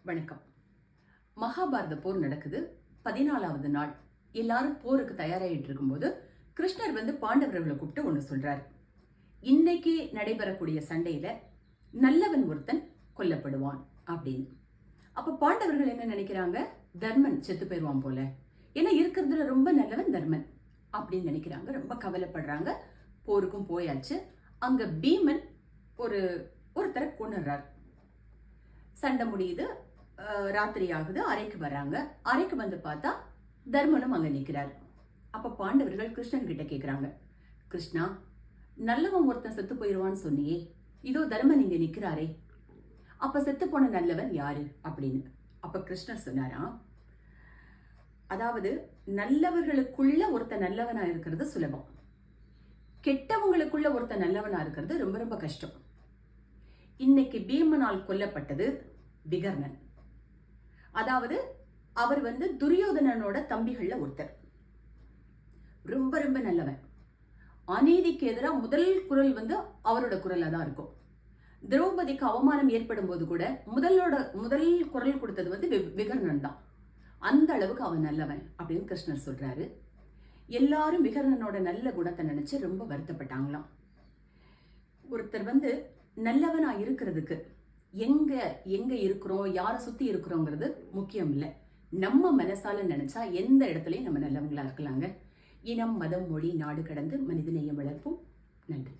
வணக்கம். மகாபாரத போர் நடக்குது. 14வது நாள். எல்லாரும் போருக்கு தயாராகிட்டு இருக்கும்போது கிருஷ்ணர் பாண்டவர்களை கூப்பிட்டு ஒன்று சொல்றாரு. இன்னைக்கு நடைபெறக்கூடிய சண்டையில நல்லவன் ஒருத்தன் கொல்லப்படுவான் அப்படின்னு. அப்ப பாண்டவர்கள் என்ன நினைக்கிறாங்க? தர்மன் செத்து போயிடுவான் போல, ஏன்னா இருக்கிறதுல ரொம்ப நல்லவன் தர்மன் அப்படின்னு நினைக்கிறாங்க. ரொம்ப கவலைப்படுறாங்க. போருக்கும் போயாச்சு. அங்க பீமன் ஒருத்தரை கொண்டுறார். சண்டை முடியுது. ராத்திரி ஆகுது. அறைக்கு வராங்க. அறைக்கு வந்து பார்த்தா தர்மனும் அங்க நிற்கிறார். அப்ப பாண்டவர்கள் கிருஷ்ணன் கிட்ட கேட்கிறாங்க, கிருஷ்ணா, நல்லவன் ஒருத்தன் செத்து போயிடுவான்னு சொன்னியே, இதோ தர்மன் இங்க நிற்கிறாரே, அப்ப செத்து போன நல்லவன் யாரு அப்படின்னு. அப்ப கிருஷ்ணர் சொன்னாராம், அதாவது நல்லவர்களுக்குள்ள ஒருத்த நல்லவனா இருக்கிறது சுலபம், கெட்டவங்களுக்குள்ள ஒருத்த நல்லவனா இருக்கிறது ரொம்ப ரொம்ப கஷ்டம். இன்னைக்கு பீமனால் கொல்லப்பட்டது விகர்ணன். அதாவது அவர் துரியோதனனோட தம்பிகள்ல ஒருத்தர். ரொம்ப ரொம்ப நல்லவன். அநீதிக்கு எதிராக முதல் குரல் அவரோட குரலா தான் இருக்கும். திரௌபதிக்கு அவமானம் ஏற்படும் போது கூட முதல் குரல் கொடுத்தது விகர்ணன் தான். அந்த அளவுக்கு அவன் நல்லவன் அப்படின்னு கிருஷ்ணர் சொல்றாரு. எல்லாரும் விகர்ணனோட நல்ல குணத்தை நினைச்சு ரொம்ப வருத்தப்பட்டாங்களாம். ஒருத்தர் நல்லவனா இருக்கிறதுக்கு எங்க இருக்கிறோம், யாரை சுத்தி இருக்கிறோங்கிறது முக்கியம் இல்லை. நம்ம மனசால நினைச்சா எந்த இடத்துலயும் நம்ம நல்லவங்களா இருக்கலாங்க. இனம், மதம், மொழி, நாடு கடந்து மனிதநேயம் வளர்ப்போம். நன்றி.